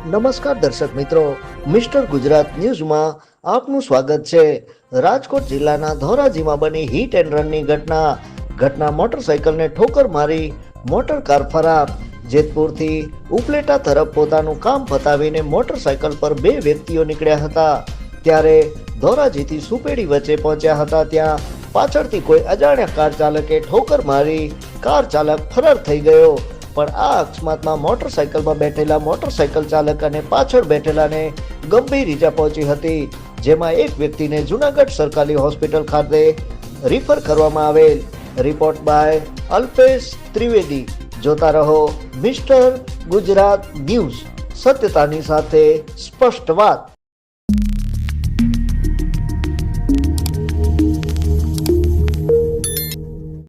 નમસ્કાર દર્શક મિત્રો, મિસ્ટર ગુજરાત ન્યૂઝમાં આપનું સ્વાગત છે। રાજકોટ જિલ્લાના ધોરાજીમાં બની હિટ એન્ડ રનની ઘટના મોટરસાઇકલને ઠોકર મારી મોટર કાર ફરાર। જેતપુરથી ઉપલેટા તરફ પોતાનું કામ પતાવીને મોટરસાઇકલ પર બે વ્યક્તિઓ નીકળ્યા હતા, ત્યારે ધોરાજીથી સુપેડી વચ્ચે પહોંચ્યા હતા। ત્યાં પાછળથી કોઈ અજાણ્યા કાર ચાલકે ઠોકર મારી કાર ચાલક ફરાર થઈ ગયો। પણ આ અકસ્માતમાં મોટરસાઇકલમાં બેઠેલા મોટરસાઇકલ ચાલક અને પાછળ બેઠેલાને ગંભીર ઈજા પહોંચી હતી, જેમાં એક વ્યક્તિને જૂનાગઢ સરકારી હોસ્પિટલ ખાતે રિફર કરવામાં આવેલ। Report by Alpesh Trivedi. જોતા રહો મિસ્ટર ગુજરાત ન્યૂઝ, સત્યતાની સાથે સ્પષ્ટ વાત।